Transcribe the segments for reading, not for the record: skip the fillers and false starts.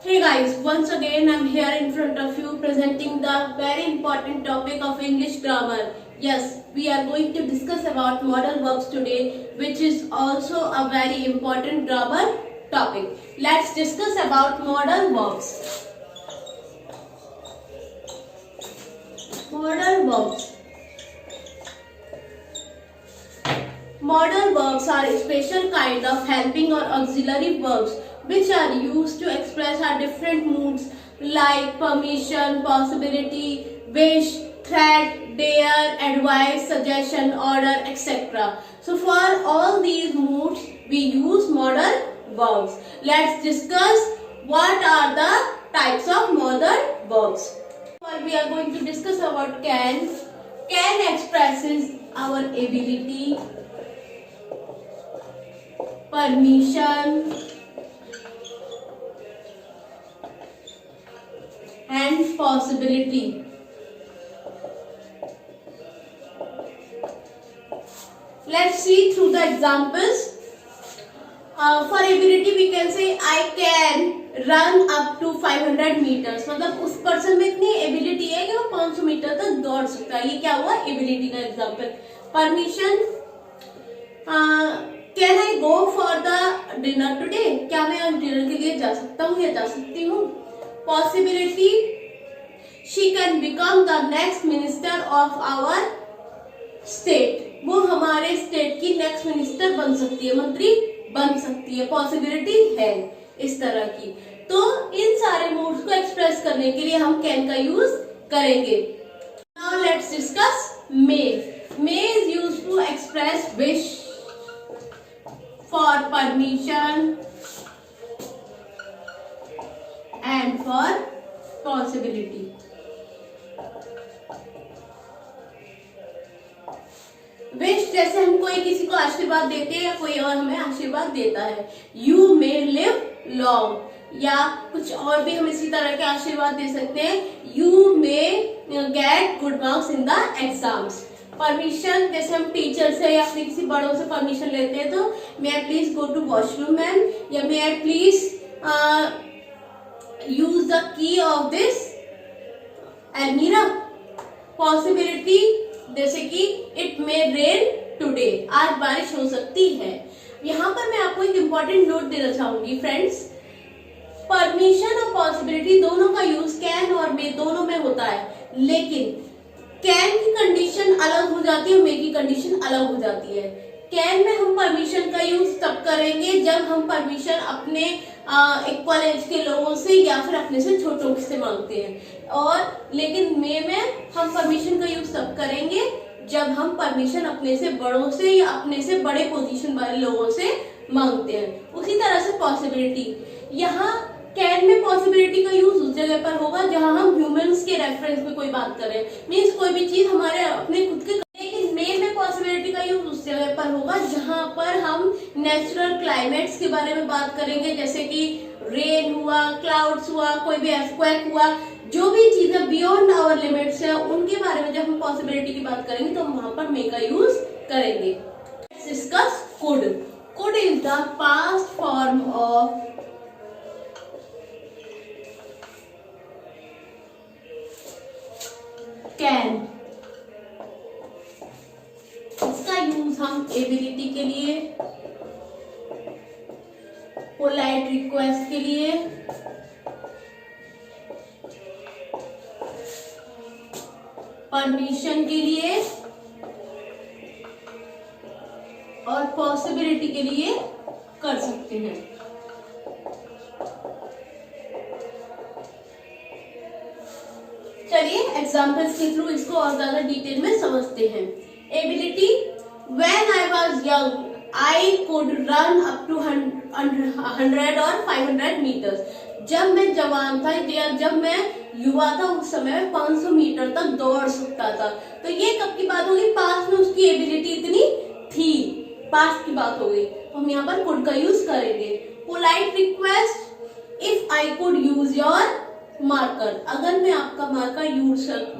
Hey guys, once again I'm here in front of you presenting the very important topic of English grammar. Yes, we are going to discuss about modal verbs today, which is also a very important grammar topic. Let's discuss about modal verbs. Modal verbs. Modal verbs are a special kind of helping or auxiliary verbs which are used to express our different moods like permission, possibility, wish, threat, dare, advice, suggestion, order, etc. So for all these moods we use modal verbs. Let's discuss what are the types of modal verbs. First we are going to discuss about can. Can expresses our ability, permission and possibility. Let's see through the examples. For ability we can say I can run up to 500 meters. मतलब उस person में इतनी ability है कि वो 500 metre तक दौड़ सकता है. ये क्या हुआ? एबिलिटी का example. Permission, can I go for the dinner today? क्या मैं आज डिनर के लिए जा सकता हूँ या जा सकती हूँ? Possibility, she can become the next minister of our state. वो हमारे स्टेट की नेक्स्ट मिनिस्टर बन सकती है, मंत्री बन सकती है. पॉसिबिलिटी है इस तरह की. तो इन सारे मूड्स को एक्सप्रेस करने के लिए हम कैन का यूज करेंगे. Now let's discuss may. May is used to express wish, for permission and for possibility. Wish जैसे हम कोई किसी को आशीर्वाद देते हैं या कोई और हमें आशीर्वाद देता है. यू मे लिव लॉन्ग, या कुछ और भी हम इसी तरह के आशीर्वाद दे सकते हैं. You may get good marks in the exams. Permission जैसे हम टीचर से या अपने किसी बड़ों से परमिशन लेते हैं तो may I please go to washroom ma'am, या may I please use the key of this almirah. Possibility जैसे कि इट मे रेन टुडे, आज बारिश हो सकती है. यहाँ पर मैं आपको एक इम्पोर्टेंट नोट देना चाहूंगी फ्रेंड्स. परमिशन और पॉसिबिलिटी दोनों का यूज कैन और मे दोनों में होता है, लेकिन कैन की कंडीशन अलग हो जाती है, मे की कंडीशन अलग हो जाती है. कैन में हम परमिशन का यूज तब करेंगे जब हम परमिशन अपने इक्वल एज के लोगों से या फिर अपने से छोटों से मांगते हैं. और लेकिन मे में हम परमिशन का यूज तब करेंगे जब हम परमिशन अपने से बड़ों से या अपने से बड़े पोजीशन वाले लोगों से मांगते हैं. उसी तरह से पॉसिबिलिटी, यहाँ कैन में पॉसिबिलिटी का यूज उस जगह पर होगा जहां हम ह्यूमंस के रेफरेंस में कोई बात करें, मीन्स कोई भी चीज हमारे अपने खुद के. लेकिन मे में पॉसिबिलिटी का यूज उस जगह पर होगा जहां पर हम नेचुरल क्लाइमेट्स के बारे में बात करेंगे, जैसे कि रेन हुआ, क्लाउड्स हुआ, कोई भी अर्थक्वेक हुआ, जो भी चीजें बियॉन्ड आवर लिमिट्स है उनके बारे में जब हम पॉसिबिलिटी की बात करेंगे तो हम वहां पर मे का यूज करेंगे. Let's discuss could. Could is the past form of can. इसका यूज हम एबिलिटी के लिए, पोलाइट रिक्वेस्ट के लिए, परमिशन के लिए और पॉसिबिलिटी के लिए कर सकते हैं. चलिए एग्जाम्पल्स के थ्रू इसको और ज्यादा डिटेल में समझते हैं. Ability, when I was young I could run up to 100 और 500 मीटर्स. जब मैं जवान था या जब मैं युवा था उस समय 500 मीटर तक दौड़ सकता था. तो ये कब की बात होगी? पास्ट में उसकी एबिलिटी इतनी थी, पास्ट की बात हो गई. तो हम यहाँ पर कुड का यूज करेंगे. Polite request, if I could use your marker, अगर मैं आपका मार्कर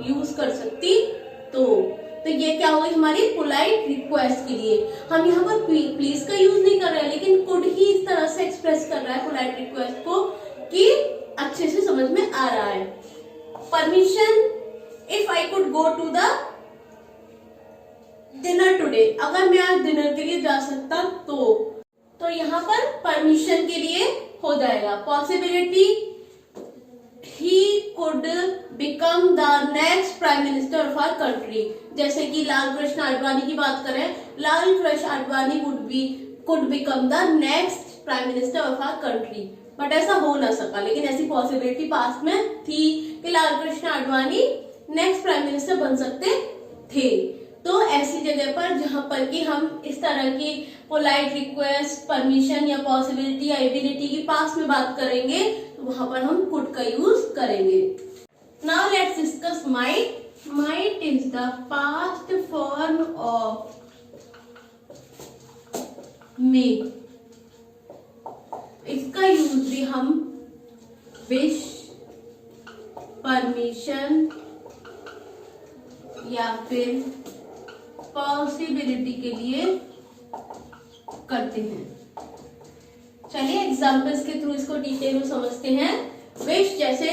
यूज कर सकती तो ये क्या होगी हमारी पोलाइट रिक्वेस्ट के लिए. हम यहाँ पर प्लीज का यूज नहीं कर रहे हैं, लेकिन कुड ही इस तरह से एक्सप्रेस कर रहा है पोलाइट रिक्वेस्ट को कि अच्छे से समझ में आ रहा है। Permission, if I could go to the dinner today, अगर मैं आज डिनर के लिए जा सकता तो यहाँ पर परमिशन के लिए हो जाएगा। Possibility, he could become the next prime minister of our country, जैसे कि लाल कृष्ण आडवाणी की बात करें, Lal Krishna Advani could become the next prime minister of our country, but ऐसा हो ना सका, लेकिन ऐसी पॉसिबिलिटी पास में थी कि Lal Krishna Advani next prime minister बन सकते थे। तो ऐसी जगह पर जहां पर कि हम इस तरह की पोलाइट रिक्वेस्ट, परमिशन या पॉसिबिलिटी या एबिलिटी की पास में बात करेंगे तो वहां पर हम कुड का यूज करेंगे। Now let's discuss might. Might is the past form of May. इसका यूज भी हम विश, परमिशन या फिर पॉसिबिलिटी के लिए करते हैं। चलिए एग्जांपल्स के थ्रू इसको डिटेल में समझते हैं। विश, जैसे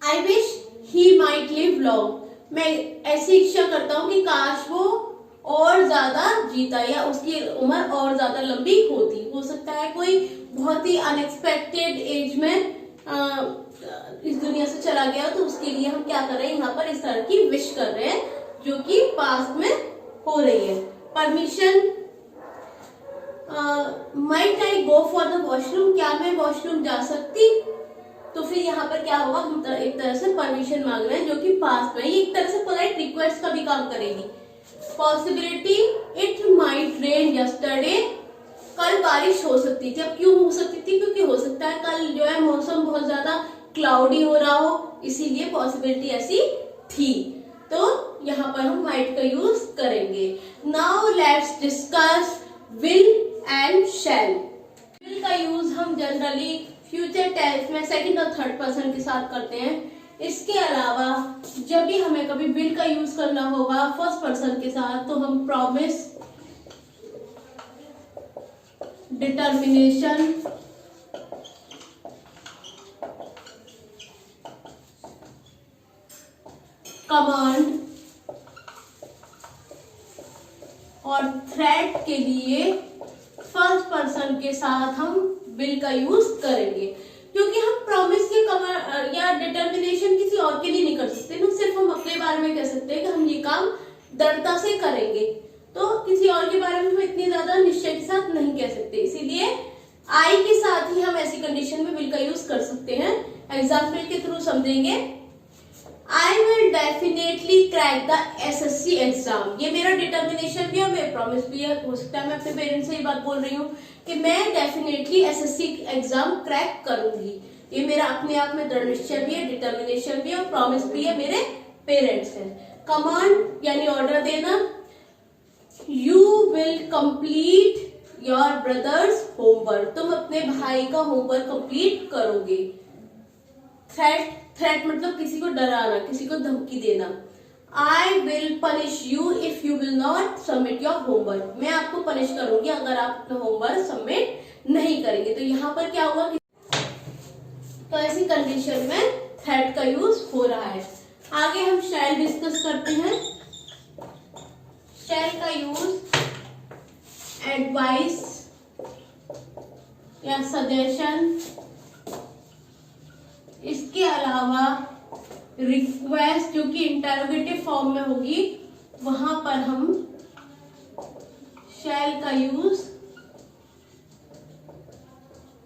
I wish he might live long, मैं ऐसी इच्छा करता हूं कि काश वो और ज्यादा जीता या उसकी उम्र और ज्यादा लंबी होती। हो सकता है कोई बहुत ही अनएक्सपेक्टेड एज में इस दुनिया से चला गया, तो उसके लिए हम क्या कर रहे हैं, यहाँ पर इस तरह की विश कर रहे हैं जो कि पास्ट में हो रही है। Permission, might I go for the washroom, क्या मैं वॉशरूम जा सकती, तो फिर यहाँ पर क्या होगा, हम एक तरह से परमिशन मांग रहे हैं जो कि पास्ट में, ये एक तरह से पोलाइट रिक्वेस्ट का भी काम करेगी। Possibility, it might rain yesterday, कल बारिश हो सकती थी। अब क्यों हो सकती थी, क्योंकि हो सकता है कल जो है मौसम बहुत ज्यादा क्लाउडी हो रहा हो, इसीलिए पॉसिबिलिटी ऐसी थी। तो यहाँ पर हम माइट का यूज करेंगे। Now let's discuss will and shall. Will का यूज हम जनरली फ्यूचर टेंस में सेकंड और थर्ड पर्सन के साथ करते हैं। इसके अलावा जब भी हमें कभी विल का यूज करना होगा फर्स्ट पर्सन के साथ, तो हम प्रॉमिस, डिटर्मिनेशन, कमांड और थ्रेट के लिए फर्स्ट पर्सन के साथ हम विल का यूज करेंगे, क्योंकि हम प्रॉमिस के कमांड या डिटर्मिनेशन किसी और के लिए नहीं कर सकते ना, सिर्फ हम अपने बारे में कह सकते हैं कि हम ये काम दृढ़ता से करेंगे, तो किसी और के बारे में हम इतनी ज्यादा निश्चय के साथ नहीं कह सकते। इसीलिए आई के साथ ही हम ऐसी कंडीशन में विल का यूज कर सकते हैं। एग्जाम्पल के थ्रू समझेंगे। I will definitely crack the SSC exam, ये मेरा डिटर्मिनेशन भी है, मेरा प्रॉमिस भी है। हो सकता है मैं अपने पेरेंट्स से ये बात बोल रही हूँ कि मैं डेफिनेटली SSC एग्जाम क्रैक करूंगी, ये मेरा अपने आप में दृढ़ निश्चय भी है, डिटर्मिनेशन भी है और प्रॉमिस भी है मेरे पेरेंट्स से। कमांड यानी ऑर्डर देना, you will complete your brothers homework, तुम अपने भाई का होमवर्क कंप्लीट करोगे। थ्रेट, थ्रेट मतलब किसी को डराना, किसी को धमकी देना। I will punish you if you will not submit your homework, मैं आपको पनिश करूंगी अगर आप अपना होमवर्क सबमिट नहीं करेंगे। तो यहाँ पर क्या हुआ, तो ऐसी कंडीशन में थ्रेट का यूज हो रहा है। आगे हम शैल डिस्कस करते हैं। शैल का यूज एडवाइस या सजेशन, इसके अलावा रिक्वेस्ट जो कि इंटरोगेटिव फॉर्म में होगी, वहां पर हम शैल का यूज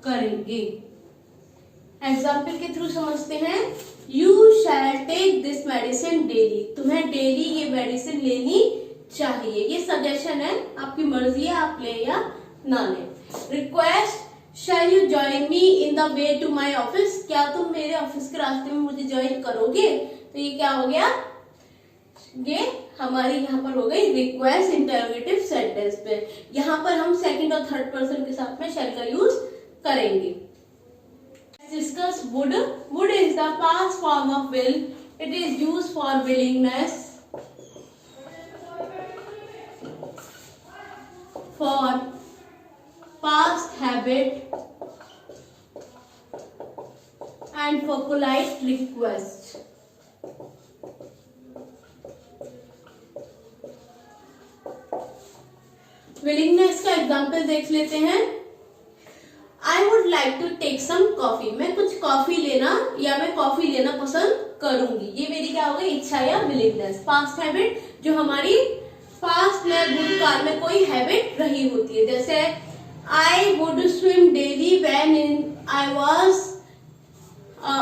करेंगे। एग्जाम्पल के थ्रू समझते हैं। You shall take this medicine daily, तुम्हें डेली ये मेडिसिन लेनी चाहिए। ये सजेशन है, आपकी मर्जी है आप ले या ना ले। Request, shall you join me in the way to my office, क्या तुम मेरे ऑफिस के रास्ते में मुझे ज्वाइन करोगे। तो ये क्या हो गया, ये हमारी यहाँ पर हो गई रिक्वेस्ट इंटरोगेटिव सेंटेंस में। यहाँ पर हम सेकंड और थर्ड पर्सन के साथ में शैल का यूज करेंगे। Discuss would. Would is the past form of will, it is used for willingness, for past habit, and for polite request. Willingness का एग्जाम्पल देख लेते हैं। I would like to take some coffee. मैं कुछ coffee लेना या मैं coffee लेना पसंद करूंगी। ये मेरी क्या हो गई, इच्छा या विलिंगनेस। पास्ट हैबिट, जो हमारी पास्ट में भूतकाल में कोई हैबिट रही होती है, जैसे I would swim daily when I was a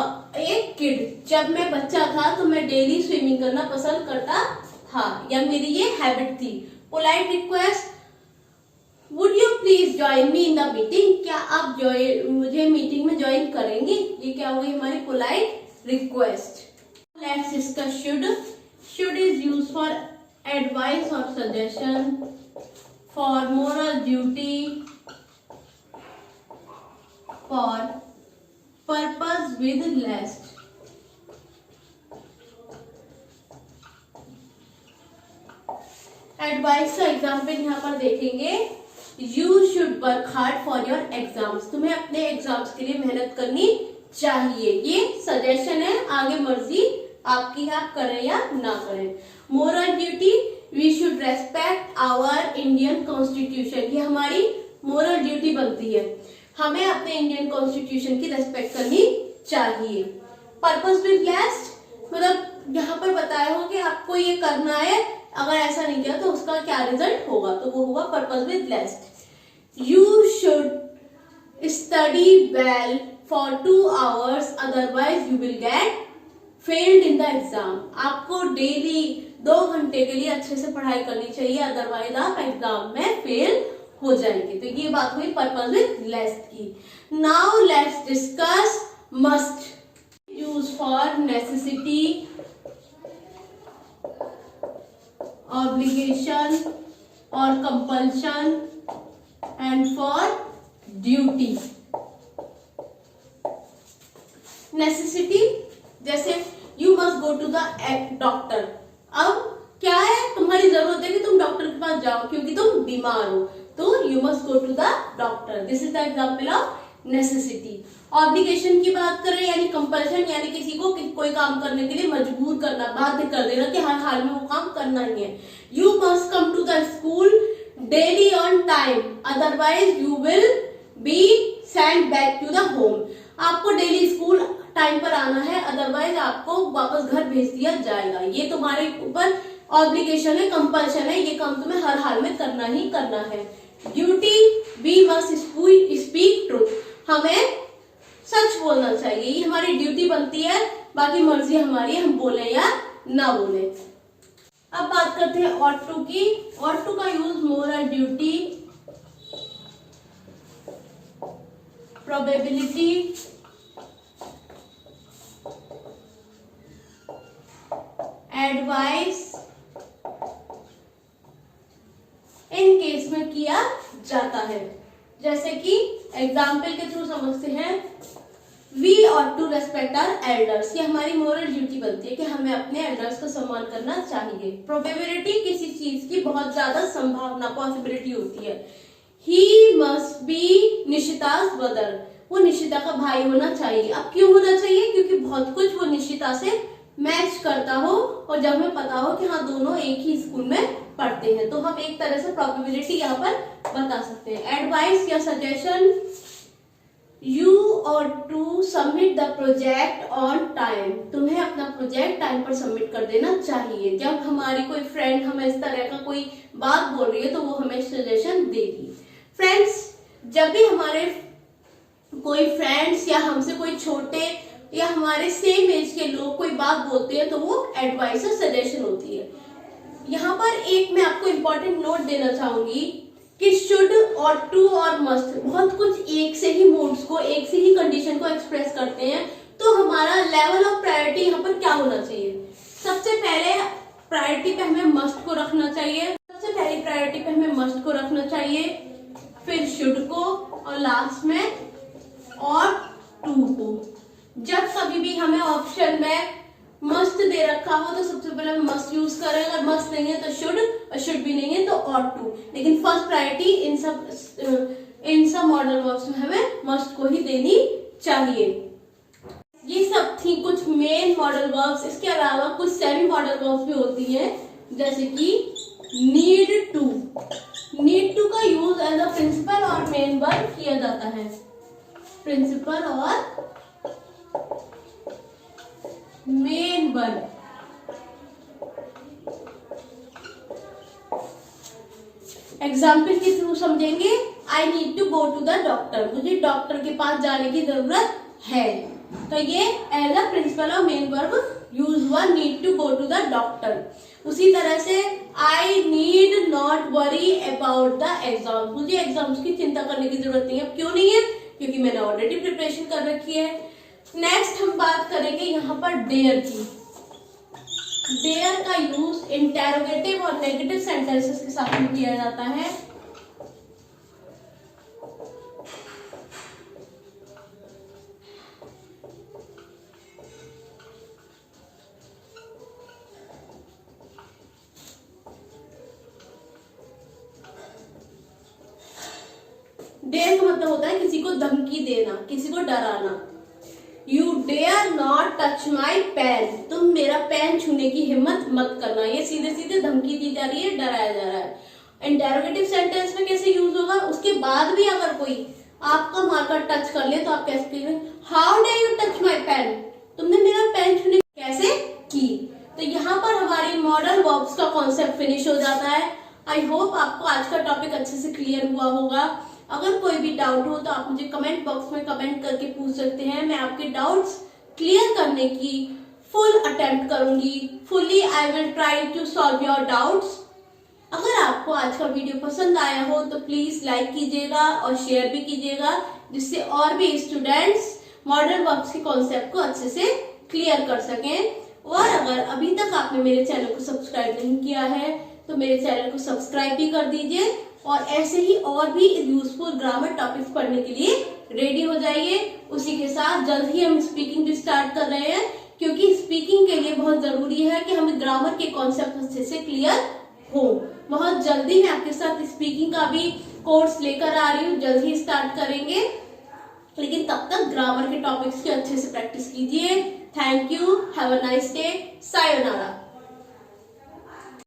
kid. जब मैं बच्चा था तो मैं डेली स्विमिंग करना पसंद करता था, या मेरी ये हैबिट थी। Polite request, would you please join me in the meeting? क्या आप मुझे मीटिंग में ज्वाइन करेंगे? ये क्या होगी हमारी polite request. Let's discuss should. Should is use for advice और suggestion, for moral duty, for purpose with lest. Advice का एग्जाम्पल यहाँ पर देखेंगे। You should work hard for your exams. तुम्हें अपने एग्जाम्स के लिए मेहनत करनी चाहिए। ये सजेशन है, आगे मर्जी आपकी है, आप करें या ना करें। Moral duty, we should respect our Indian constitution. ये हमारी मोरल ड्यूटी बनती है, हमें अपने इंडियन कॉन्स्टिट्यूशन की रेस्पेक्ट करनी चाहिए। पर्पस विद लेस्ट, मतलब यहाँ पर बताया हो कि आपको ये करना है, अगर ऐसा नहीं किया तो उसका क्या रिजल्ट होगा, तो वो होगा purpose with lest. You should study well for 2 hours, otherwise you will get failed in the exam. आपको डेली 2 घंटे के लिए अच्छे से पढ़ाई करनी चाहिए, अदरवाइज आप एग्जाम में फेल हो जाएंगे। तो ये बात हुई पर्पस विद लेस्ट की। Now let's discuss must. Use for necessity, obligation or compulsion, and for duty. Necessity, जैसे you must go to the doctor। अब क्या है, तुम्हारी जरूरत है कि तुम डॉक्टर के पास जाओ क्योंकि तुम बीमार हो, तो you must go to the doctor। This is the example of necessity। Obligation की बात करें, यानी कंपल्शन, यानी किसी को कोई काम करने के लिए मजबूर करना, बाध्य कर देना कि हर हाल में वो काम करना ही है। You must come to the school daily on time, otherwise you will be send back to the home. आपको डेली स्कूल टाइम पर आना है, अदरवाइज आपको वापस घर भेज दिया जाएगा। ये तुम्हारे ऊपर ऑब्लिगेशन है, कंपल्शन है, ये काम तुम्हें हर हाल में करना ही करना है। Duty, we must speak truth. हमें सच बोलना चाहिए, ये हमारी ड्यूटी बनती है, बाकी मर्जी हमारी, हम बोले या ना बोले। अब बात करते हैं ऑट टू की। ऑट टू का use moral duty, probability, advice, in case में किया जाता है। जैसे कि एग्जाम्पल के थ्रू समझते हैं। We ought to respect our elders, ये हमारी मोरल ड्यूटी बनती है कि हमें अपने एल्डर्स का सम्मान करना चाहिए। प्रोबेबिलिटी, किसी चीज की बहुत ज्यादा संभावना, पॉसिबिलिटी होती है। ही मस्ट बी निशिता's brother, वो निशिता का भाई होना चाहिए। अब क्यों होना चाहिए? क्योंकि बहुत कुछ वो निशिता से मैच करता हो और जब हमें पता हो कि हाँ दोनों एक ही स्कूल में पढ़ते हैं, तो हम एक तरह से प्रोबेबिलिटी यहाँ पर बता सकते हैं। एडवाइस या suggestion, you ought to submit the project on time, तुम्हें अपना प्रोजेक्ट टाइम पर सबमिट कर देना चाहिए। जब हमारी कोई फ्रेंड हमें इस तरह का कोई बात बोल रही है तो वो हमें सजेशन देगी। फ्रेंड्स, जब भी हमारे कोई फ्रेंड्स या हमसे कोई छोटे या हमारे सेम एज के लोग कोई बात बोलते हैं तो वो एडवाइस और सजेशन होती है। यहाँ पर एक मैं आपको इम्पोर्टेंट नोट देना चाहूंगी कि शुड और टू और मस्ट बहुत कुछ एक से ही मूड्स को, एक से ही कंडीशन को एक्सप्रेस करते हैं। तो हमारा लेवल ऑफ प्रायोरिटी यहाँ पर क्या होना चाहिए? सबसे पहले प्रायोरिटी पे हमें मस्ट को रखना चाहिए, सबसे पहली प्रायोरिटी पे हमें मस्ट को रखना चाहिए, फिर शुड को, और लास्ट में और टू को। जब कभी भी हमें ऑप्शन में मस्ट दे रखा हो तो सबसे पहले हम मस्ट यूज करें, अगर मस्ट नहीं है तो शुड, और शुड भी नहीं है तो ऑट टू। लेकिन फर्स्ट प्रायोरिटी इन सब मॉडल वर्ब्स में हमें मस्ट को ही देनी चाहिए। ये थी कुछ मेन मॉडल वर्ब्स, इसके अलावा कुछ सेमी मॉडल वर्ब्स भी होती हैं, जैसे कि नीड टू। नीड टू का यूज एज अ प्रिंसिपल और मेन वर्ब किया जाता है। प्रिंसिपल और मेन वर्ब। एग्जाम्पल के थ्रू समझेंगे। I need to go to the doctor, मुझे डॉक्टर के पास जाने की जरूरत है, तो ये एज अ प्रिंसिपल और मेन वर्ब यूज हुआ, need to go to the doctor. उसी तरह से I need not worry about the exam, मुझे एग्जाम्स की चिंता करने की जरूरत नहीं है। क्यों नहीं है? क्योंकि मैंने ऑलरेडी प्रिपरेशन कर रखी है। नेक्स्ट हम बात करेंगे यहाँ पर डेयर की। डेयर का यूज इंटेरोगेटिव और नेगेटिव सेंटेंसेस के साथ में किया जाता है। डेयर का मतलब होता है किसी को धमकी देना, किसी को डराना। You dare not touch my pen, तुम मेरा पेन छूने की हिम्मत मत करना। ये सीधे सीधे धमकी दी जा रही है, डराया जा रहा है। इंटेरोगेटिव सेंटेंस में कैसे यूज होगा? उसके बाद भी अगर कोई आपका मार्कर टच कर ले तो आप कैसे कहेंगे? How dare you touch my pen, तुमने मेरा पेन छूने कैसे की? तो यहाँ पर हमारी मॉडल वर्ब्स का कॉन्सेप्ट फिनिश हो जाता है। आई होप आपको आज का टॉपिक अच्छे से क्लियर हुआ होगा। अगर कोई भी डाउट हो तो आप मुझे कमेंट बॉक्स में कमेंट करके पूछ सकते हैं। मैं आपके डाउट्स क्लियर करने की फुल अटेम्प्ट करूंगी। Fully I will try to solve your doubts. अगर आपको आज का वीडियो पसंद आया हो तो प्लीज लाइक कीजिएगा और शेयर भी कीजिएगा, जिससे और भी स्टूडेंट्स मॉडल वर्ब्स के कॉन्सेप्ट को अच्छे से क्लियर कर सकें। और अगर अभी तक आपने मेरे चैनल को सब्सक्राइब नहीं किया है तो मेरे चैनल को सब्सक्राइब भी कर दीजिए और ऐसे ही और भी यूजफुल ग्रामर टॉपिक्स पढ़ने के लिए रेडी हो जाइए। उसी के साथ जल्द ही हम स्पीकिंग भी स्टार्ट कर रहे हैं, क्योंकि स्पीकिंग के लिए बहुत जरूरी है कि हमें ग्रामर के कॉन्सेप्ट अच्छे से क्लियर हो। बहुत जल्दी मैं आपके साथ स्पीकिंग का भी कोर्स लेकर आ रही हूँ, जल्द ही स्टार्ट करेंगे। लेकिन तब तक ग्रामर के टॉपिक्स की अच्छे से प्रैक्टिस कीजिए। Thank you, have a nice day, sayonara.